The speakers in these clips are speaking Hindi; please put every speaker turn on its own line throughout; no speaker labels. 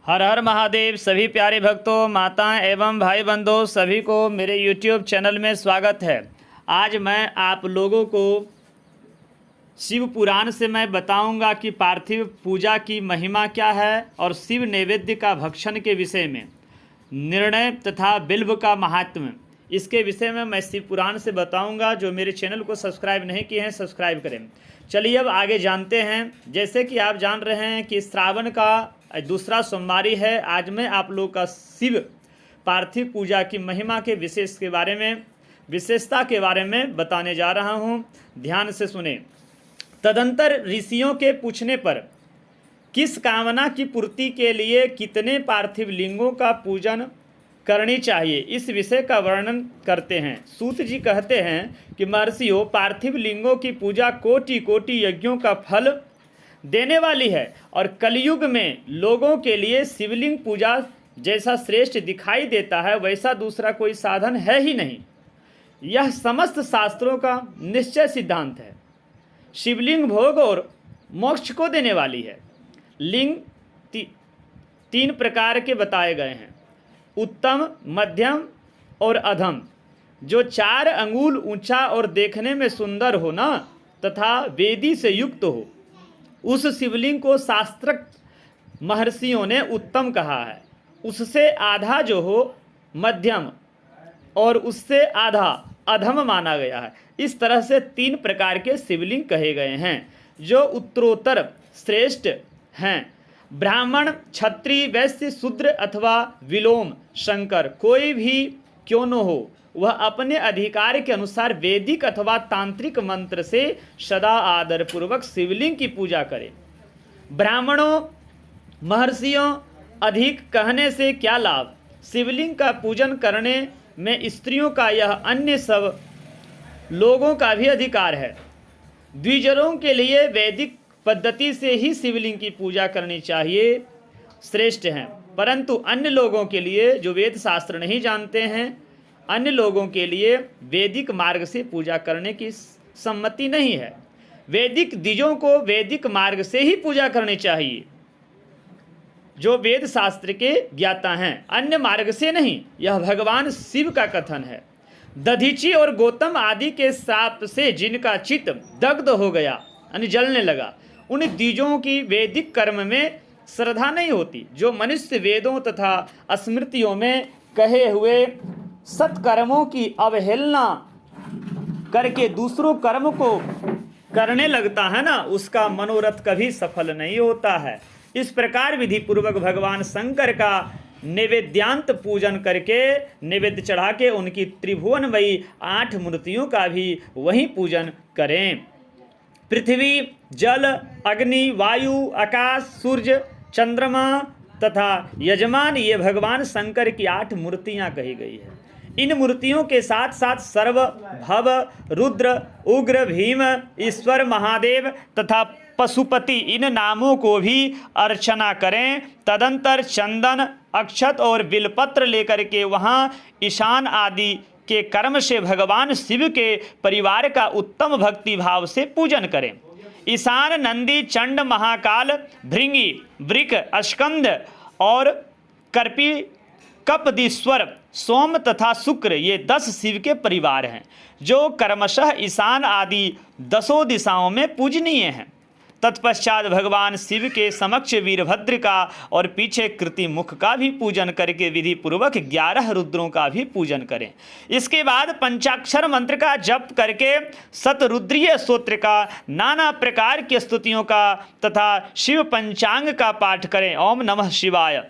हर हर महादेव। सभी प्यारे भक्तों, माताएं एवं भाई बंधुओं, सभी को मेरे YouTube चैनल में स्वागत है। आज मैं आप लोगों को शिव पुराण से मैं बताऊंगा कि पार्थिव पूजा की महिमा क्या है और शिव नैवेद्य का भक्षण के विषय में निर्णय तथा बिल्व का महात्म्य, इसके विषय में मैं शिव पुराण से बताऊंगा। जो मेरे चैनल को सब्सक्राइब नहीं किए हैं, सब्सक्राइब करें। चलिए अब आगे जानते हैं। जैसे कि आप जान रहे हैं कि श्रावण का दूसरा सोमवारी है। आज मैं आप लोग का शिव पार्थिव पूजा की महिमा के विशेषता के बारे में बताने जा रहा हूं। ध्यान से सुने। तदंतर ऋषियों के पूछने पर किस कामना की पूर्ति के लिए कितने पार्थिव लिंगों का पूजन करनी चाहिए, इस विषय का वर्णन करते हैं। सूत जी कहते हैं कि महर्षियों, पार्थिव लिंगों की पूजा कोटि कोटि यज्ञों का फल देने वाली है और कलयुग में लोगों के लिए शिवलिंग पूजा जैसा श्रेष्ठ दिखाई देता है वैसा दूसरा कोई साधन है ही नहीं। यह समस्त शास्त्रों का निश्चय सिद्धांत है। शिवलिंग भोग और मोक्ष को देने वाली है। लिंग तीन प्रकार के बताए गए हैं: उत्तम, मध्यम और अधम। जो 4 अंगुल ऊंचा और देखने में सुंदर हो ना, तथा वेदी से युक्त हो, उस शिवलिंग को शास्त्रक महर्षियों ने उत्तम कहा है। उससे आधा जो हो मध्यम और उससे आधा अधम माना गया है। इस तरह से 3 प्रकार के शिवलिंग कहे गए हैं जो उत्तरोत्तर श्रेष्ठ हैं। ब्राह्मण, क्षत्रिय, वैश्य, शूद्र अथवा विलोम शंकर कोई भी क्यों न हो, वह अपने अधिकार के अनुसार वैदिक अथवा तांत्रिक मंत्र से सदा आदर पूर्वक शिवलिंग की पूजा करे। ब्राह्मणों, महर्षियों अधिक कहने से क्या लाभ? शिवलिंग का पूजन करने में स्त्रियों का यह अन्य सब लोगों का भी अधिकार है। द्विजरों के लिए वैदिक पद्धति से ही शिवलिंग की पूजा करनी चाहिए, श्रेष्ठ हैं। परंतु अन्य लोगों के लिए जो वेद शास्त्र नहीं जानते हैं, अन्य लोगों के लिए वैदिक मार्ग से पूजा करने की सम्मति नहीं है। वैदिक द्विजों को वैदिक मार्ग से ही पूजा करनी चाहिए, जो वेद शास्त्र के ज्ञाता हैं, अन्य मार्ग से नहीं। यह भगवान शिव का कथन है। दधीची और गौतम आदि के श्राप से जिनका चित्त दग्ध हो गया, यानी जलने लगा, उन द्विजों की वैदिक कर्म में श्रद्धा नहीं होती। जो मनुष्य वेदों तथा स्मृतियों में कहे हुए सत्कर्मों की अवहेलना करके दूसरों कर्म को करने लगता है ना, उसका मनोरथ कभी सफल नहीं होता है। इस प्रकार विधि पूर्वक भगवान शंकर का नैवेद्यांत पूजन करके, नैवेद्य चढ़ा के उनकी त्रिभुवनमयी 8 मूर्तियों का भी वही पूजन करें। पृथ्वी, जल, अग्नि, वायु, आकाश, सूर्य, चंद्रमा तथा यजमान, ये भगवान शंकर की 8 मूर्तियां कही गई है। इन मूर्तियों के साथ साथ सर्व, भव, रुद्र, उग्र, भीम, ईश्वर, महादेव तथा पशुपति, इन नामों को भी अर्चना करें। तदंतर चंदन, अक्षत और बिलपत्र लेकर के वहाँ ईशान आदि के कर्म से भगवान शिव के परिवार का उत्तम भक्ति भाव से पूजन करें। ईशान, नंदी, चंड, महाकाल, भृंगी, वृक, स्कंद और कर्पी, कपदीश्वर, सोम तथा शुक्र, ये 10 शिव के परिवार हैं जो कर्मशः ईशान आदि 10 दिशाओं में पूजनीय हैं। तत्पश्चात भगवान शिव के समक्ष वीरभद्र का और पीछे कृतिमुख का भी पूजन करके विधि पूर्वक 11 रुद्रों का भी पूजन करें। इसके बाद पंचाक्षर मंत्र का जप करके शतरुद्रीय स्तोत्र का, नाना प्रकार की स्तुतियों का तथा शिव पंचांग का पाठ करें। ओम नमः शिवाय।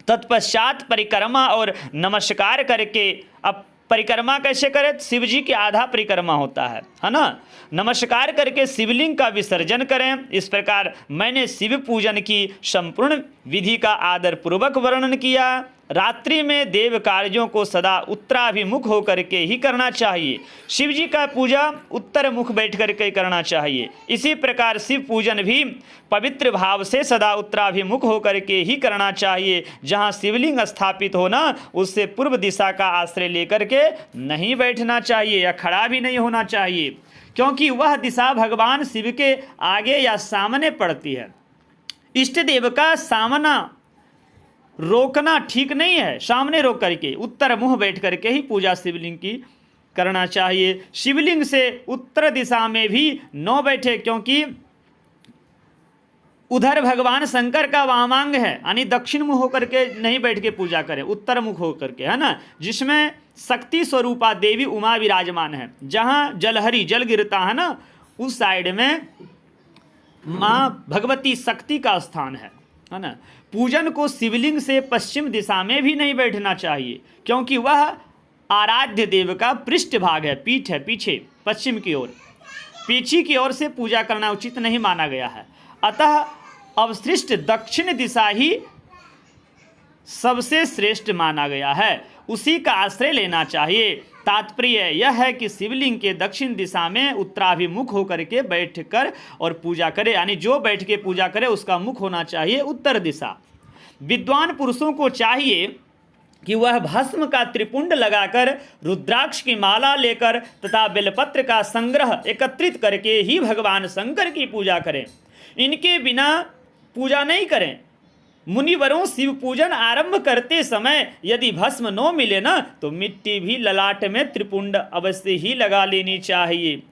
तत्पश्चात परिक्रमा और नमस्कार करके, अब परिक्रमा कैसे करें? शिव जी की आधा परिक्रमा होता है ना। नमस्कार करके शिवलिंग का विसर्जन करें। इस प्रकार मैंने शिव पूजन की संपूर्ण विधि का आदर पूर्वक वर्णन किया। रात्रि में देव कार्यों को सदा उत्तराभिमुख होकर के ही करना चाहिए। शिव जी का पूजा उत्तर मुख बैठ करके करना चाहिए। इसी प्रकार शिव पूजन भी पवित्र भाव से सदा उत्तराभिमुख होकर के ही करना चाहिए। जहाँ शिवलिंग स्थापित हो ना, उससे पूर्व दिशा का आश्रय लेकर के नहीं बैठना चाहिए या खड़ा भी नहीं होना चाहिए, क्योंकि वह दिशा भगवान शिव के आगे या सामने पड़ती है। इष्ट देव का सामना रोकना ठीक नहीं है, सामने रोक करके उत्तर मुंह बैठ करके ही पूजा शिवलिंग की करना चाहिए। शिवलिंग से उत्तर दिशा में भी न बैठे, क्योंकि उधर भगवान शंकर का वामांग है, यानी दक्षिण मुख होकर के नहीं बैठ के पूजा करें, उत्तर मुख होकर के, है ना, जिसमें शक्ति स्वरूपा देवी उमा विराजमान है। जहाँ जलहरी जल गिरता है ना, उस साइड में माँ भगवती शक्ति का स्थान है ना। पूजन को शिवलिंग से पश्चिम दिशा में भी नहीं बैठना चाहिए, क्योंकि वह आराध्य देव का पृष्ठ भाग है, पीठ है, पीछे पश्चिम की ओर, पीछे की ओर से पूजा करना उचित नहीं माना गया है। अतः अवशिष्ट दक्षिण दिशा ही सबसे श्रेष्ठ माना गया है, उसी का आश्रय लेना चाहिए। तात्पर्य यह है कि शिवलिंग के दक्षिण दिशा में उत्तराभिमुख होकर के बैठकर और पूजा करे, यानी जो बैठ के पूजा करे उसका मुख होना चाहिए उत्तर दिशा। विद्वान पुरुषों को चाहिए कि वह भस्म का त्रिपुंड लगाकर, रुद्राक्ष की माला लेकर तथा बेलपत्र का संग्रह एकत्रित करके ही भगवान शंकर की पूजा करें। इनके बिना पूजा नहीं करें। मुनिवरों शिव पूजन आरंभ करते समय यदि भस्म न मिले ना, तो मिट्टी भी ललाट में त्रिपुंड अवश्य ही लगा लेनी चाहिए।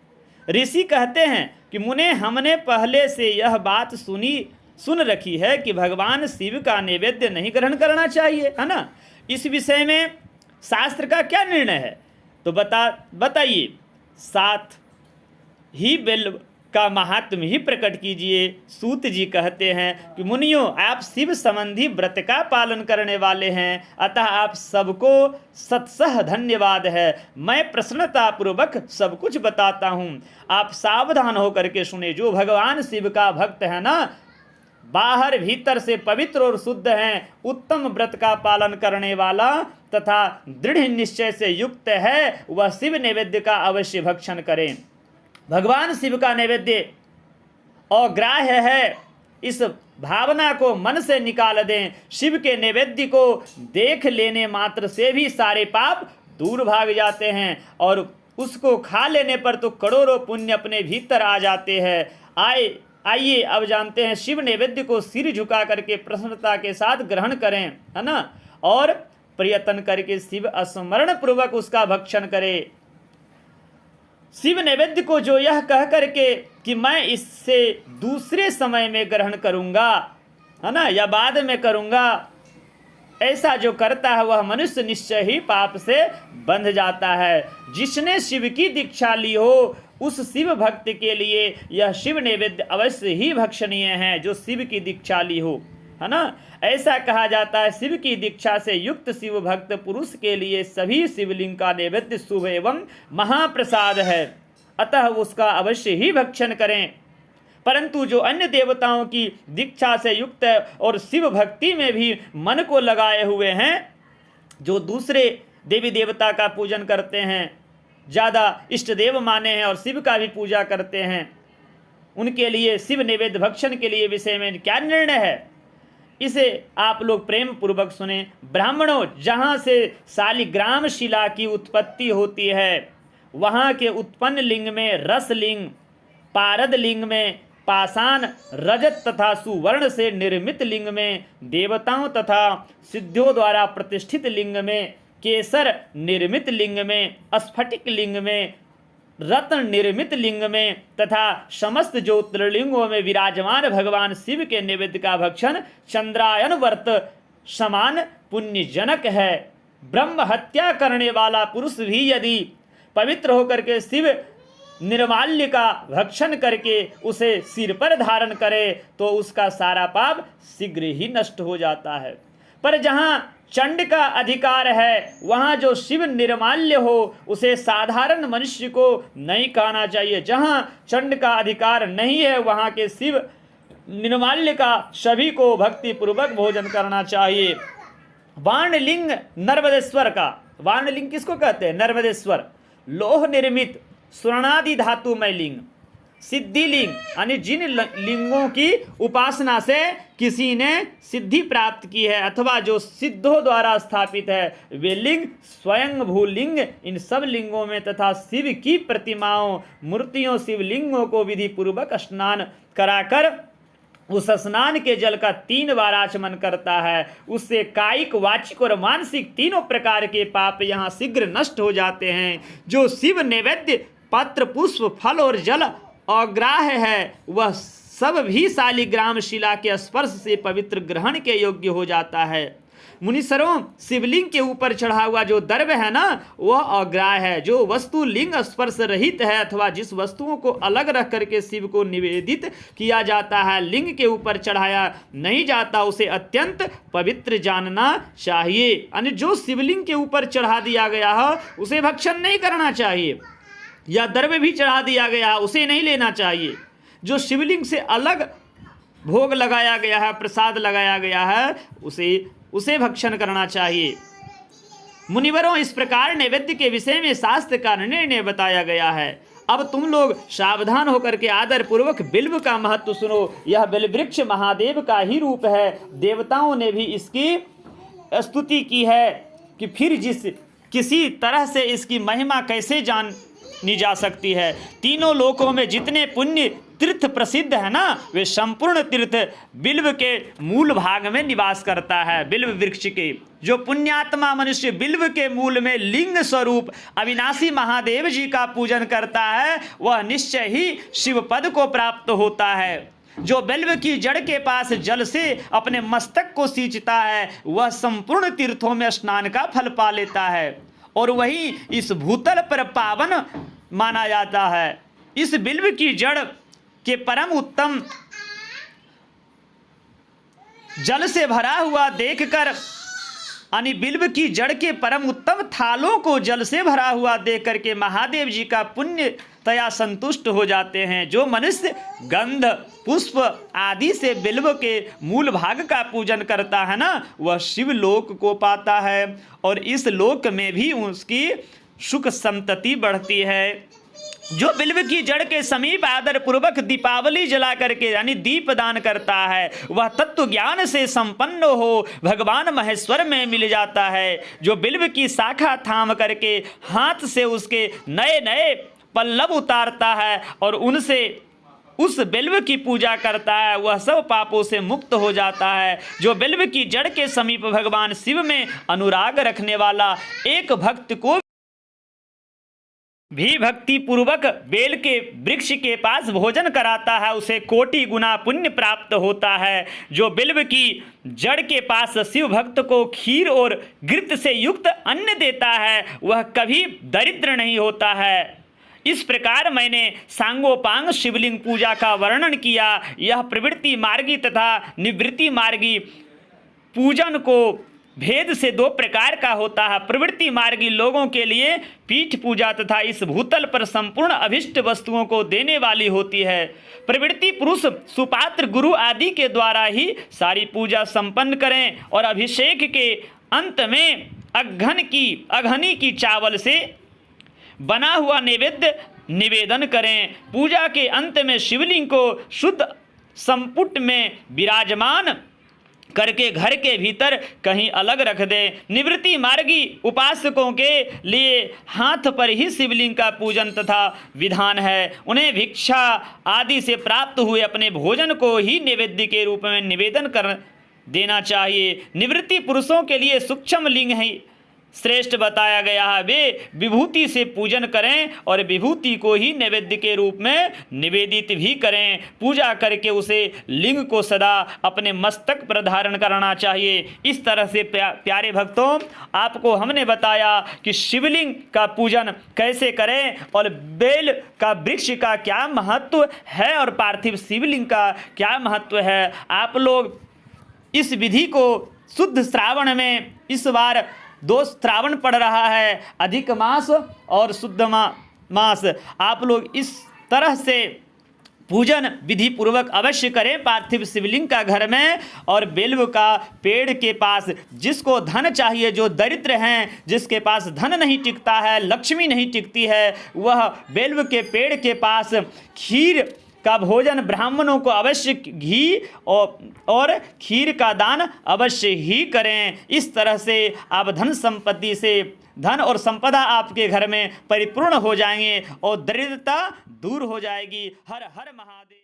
ऋषि कहते हैं कि मुने, हमने पहले से यह बात सुन रखी है कि भगवान शिव का नैवेद्य नहीं ग्रहण करना चाहिए, है ना। इस विषय में शास्त्र का क्या निर्णय है, तो बताइए। साथ ही बेल का महात्म्य ही प्रकट कीजिए। सूत जी कहते हैं कि मुनियों, आप शिव संबंधी व्रत का पालन करने वाले हैं, अतः आप सबको सत्सह धन्यवाद है। मैं प्रसन्नता पूर्वक सब कुछ बताता हूँ, आप सावधान होकर के सुने। जो भगवान शिव का भक्त है ना, बाहर भीतर से पवित्र और शुद्ध हैं, उत्तम व्रत का पालन करने वाला तथा दृढ़ निश्चय से युक्त है, वह शिव नैवेद्य का अवश्य भक्षण करें। भगवान शिव का नैवेद्य अग्राह्य है, इस भावना को मन से निकाल दें। शिव के नैवेद्य को देख लेने मात्र से भी सारे पाप दूर भाग जाते हैं, और उसको खा लेने पर तो करोड़ों पुण्य अपने भीतर आ जाते हैं। आइए अब जानते हैं, शिव नैवेद्य को सिर झुका करके प्रसन्नता के साथ ग्रहण करें, है ना, और प्रयत्न करके शिव स्मरण पूर्वक उसका भक्षण करें। शिव नैवेद्य को जो यह कह करके कि मैं इससे दूसरे समय में ग्रहण करूंगा, है ना, या बाद में करूंगा, ऐसा जो करता है वह मनुष्य निश्चय ही पाप से बंध जाता है। जिसने शिव की दीक्षा ली हो, उस शिव भक्त के लिए यह शिव नैवेद्य अवश्य ही भक्षणीय है, जो शिव की दीक्षा ली हो, है ना। ऐसा कहा जाता है, शिव की दीक्षा से युक्त शिव भक्त पुरुष के लिए सभी शिवलिंग का नैवेद्य शुभ एवं महाप्रसाद है, अतः उसका अवश्य ही भक्षण करें। परंतु जो अन्य देवताओं की दीक्षा से युक्त है और शिव भक्ति में भी मन को लगाए हुए हैं, जो दूसरे देवी देवता का पूजन करते हैं, ज़्यादा इष्ट देव माने हैं और शिव का भी पूजा करते हैं, उनके लिए शिव नैवेद्य भक्षण के लिए विषय में क्या निर्णय है, इसे आप लोग प्रेम पूर्वक सुने। ब्राह्मणों, जहाँ से शालिग्राम शिला की उत्पत्ति होती है, वहाँ के उत्पन्न लिंग में रस लिंग, पारद लिंग में पाषाण, रजत तथा सुवर्ण से निर्मित लिंग में देवताओं तथा सिद्धियों द्वारा प्रतिष्ठित लिंग में, केसर निर्मित लिंग में, स्फटिक लिंग में, रत्न निर्मित लिंग में तथा समस्त ज्योतिर्लिंगों में विराजमान भगवान शिव के नैवेद्य का भक्षण चंद्रायन व्रत समान पुण्यजनक है। ब्रह्म हत्या करने वाला पुरुष भी यदि पवित्र होकर के शिव निर्माल्य का भक्षण करके उसे सिर पर धारण करे, तो उसका सारा पाप शीघ्र ही नष्ट हो जाता है। पर जहाँ चंड का अधिकार है, वहाँ जो शिव निर्माल्य हो उसे साधारण मनुष्य को नहीं खाना चाहिए। जहाँ चंड का अधिकार नहीं है, वहाँ के शिव निर्माल्य का सभी को भक्ति पूर्वक भोजन करना चाहिए। वाणलिंग नर्मदेश्वर का, वाणलिंग किसको कहते हैं? नर्मदेश्वर, लोह निर्मित स्वर्णादि धातुमय लिंग, सिद्धिलिंग, यानी जिन लिंगों की उपासना से किसी ने सिद्धि प्राप्त की है अथवा जो सिद्धों द्वारा स्थापित है, वे लिंग स्वयं भूलिंग। इन सब लिंगों में तथा शिव की प्रतिमाओं, मूर्तियों, शिवलिंगों को विधि पूर्वक स्नान कराकर उस स्नान के जल का 3 बार आचमन करता है, उससे कायिक, वाचिक और मानसिक तीनों प्रकार के पाप यहाँ शीघ्र नष्ट हो जाते हैं। जो शिव नैवेद्य पत्र, पुष्प, फल और जल अग्राह्य है, वह सब भी शालिग्राम शिला के स्पर्श से पवित्र ग्रहण के योग्य हो जाता है। मुनीश्वरों, शिवलिंग के ऊपर चढ़ा हुआ जो द्रव्य है ना, वह अग्राह्य है। जो वस्तु लिंग स्पर्श रहित है अथवा जिस वस्तुओं को अलग रख करके शिव को निवेदित किया जाता है, लिंग के ऊपर चढ़ाया नहीं जाता, उसे अत्यंत पवित्र जानना चाहिए। यानी जो शिवलिंग के ऊपर चढ़ा दिया गया है उसे भक्षण नहीं करना चाहिए, या द्रव्य भी चढ़ा दिया गया है उसे नहीं लेना चाहिए। जो शिवलिंग से अलग भोग लगाया गया है, प्रसाद लगाया गया है, उसे भक्षण करना चाहिए। मुनिवरों, इस प्रकार नैवेद्य के विषय में शास्त्र का निर्णय बताया गया है। अब तुम लोग सावधान होकर के आदर पूर्वक बिल्व का महत्व सुनो। यह बिल्व वृक्ष महादेव का ही रूप है। देवताओं ने भी इसकी स्तुति की है कि फिर किसी तरह से इसकी महिमा कैसे जानी जा सकती है। तीनों लोकों में जितने पुण्य तीर्थ प्रसिद्ध है ना, वे संपूर्ण तीर्थ बिल्व के मूल भाग में निवास करता है। बिल्व वृक्ष के जो पुण्यात्मा मनुष्य बिल्व के मूल में लिंग स्वरूप अविनाशी महादेव जी का पूजन करता है, वह निश्चय ही शिव पद को प्राप्त होता है। जो बिल्व की जड़ के पास जल से अपने मस्तक को सींचता है, वह संपूर्ण तीर्थों में स्नान का फल पा लेता है और वही इस भूतल पर पावन माना जाता है। इस बिल्व की जड़ के परम उत्तम जल से भरा हुआ देखकर, यानी बिल्व की जड़ के परम उत्तम थालों को जल से भरा हुआ देख करके महादेव जी का पुण्य तया संतुष्ट हो जाते हैं। जो मनुष्य गंध, पुष्प आदि से बिल्व के मूल भाग का पूजन करता है ना, वह शिव लोक को पाता है और इस लोक में भी उसकी सुख संतति बढ़ती है। जो बिल्व की जड़ के समीप आदर पूर्वक दीपावली जला करके यानी दीप दान करता है, वह तत्व ज्ञान से संपन्न हो भगवान महेश्वर में मिल जाता है। जो बिल्व की शाखा थाम करके हाथ से उसके नए नए पल्लव उतारता है और उनसे उस बिल्व की पूजा करता है, वह सब पापों से मुक्त हो जाता है। जो बिल्व की जड़ के समीप भगवान शिव में अनुराग रखने वाला एक भक्त को भी भक्ति पूर्वक बेल के वृक्ष के पास भोजन कराता है, उसे कोटि गुना पुण्य प्राप्त होता है। जो बिल्व की जड़ के पास शिव भक्त को खीर और घृत से युक्त अन्न देता है, वह कभी दरिद्र नहीं होता है। इस प्रकार मैंने सांगोपांग शिवलिंग पूजा का वर्णन किया। यह प्रवृत्ति मार्गी तथा निवृत्ति मार्गी पूजन को भेद से 2 प्रकार का होता है। प्रवृत्ति मार्गी लोगों के लिए पीठ पूजा तथा इस भूतल पर संपूर्ण अभिष्ट वस्तुओं को देने वाली होती है। प्रवृत्ति पुरुष सुपात्र गुरु आदि के द्वारा ही सारी पूजा संपन्न करें और अभिषेक के अंत में अघनी की चावल से बना हुआ नैवेद्य निवेदन करें। पूजा के अंत में शिवलिंग को शुद्ध संपुट में विराजमान करके घर के भीतर कहीं अलग रख दें। निवृत्ति मार्गी उपासकों के लिए हाथ पर ही शिवलिंग का पूजन तथा विधान है। उन्हें भिक्षा आदि से प्राप्त हुए अपने भोजन को ही नैवेद्य के रूप में निवेदन कर देना चाहिए। निवृत्ति पुरुषों के लिए सूक्ष्म लिंग है श्रेष्ठ बताया गया है। वे विभूति से पूजन करें और विभूति को ही नैवेद्य के रूप में निवेदित भी करें। पूजा करके उसे लिंग को सदा अपने मस्तक पर धारण करना चाहिए। इस तरह से प्यारे भक्तों, आपको हमने बताया कि शिवलिंग का पूजन कैसे करें और बेल का वृक्ष का क्या महत्व है और पार्थिव शिवलिंग का क्या महत्व है। आप लोग इस विधि को शुद्ध श्रावण में, इस बार 2 श्रावण पड़ रहा है, अधिक मास और शुद्ध मास, आप लोग इस तरह से पूजन विधि पूर्वक अवश्य करें पार्थिव शिवलिंग का घर में। और बेल्व का पेड़ के पास जिसको धन चाहिए, जो दरिद्र हैं, जिसके पास धन नहीं टिकता है, लक्ष्मी नहीं टिकती है, वह बेल्व के पेड़ के पास खीर का भोजन ब्राह्मणों को अवश्य घी और खीर का दान अवश्य ही करें। इस तरह से आप धन संपत्ति से धन और संपदा आपके घर में परिपूर्ण हो जाएंगे और दरिद्रता दूर हो जाएगी। हर हर महादेव।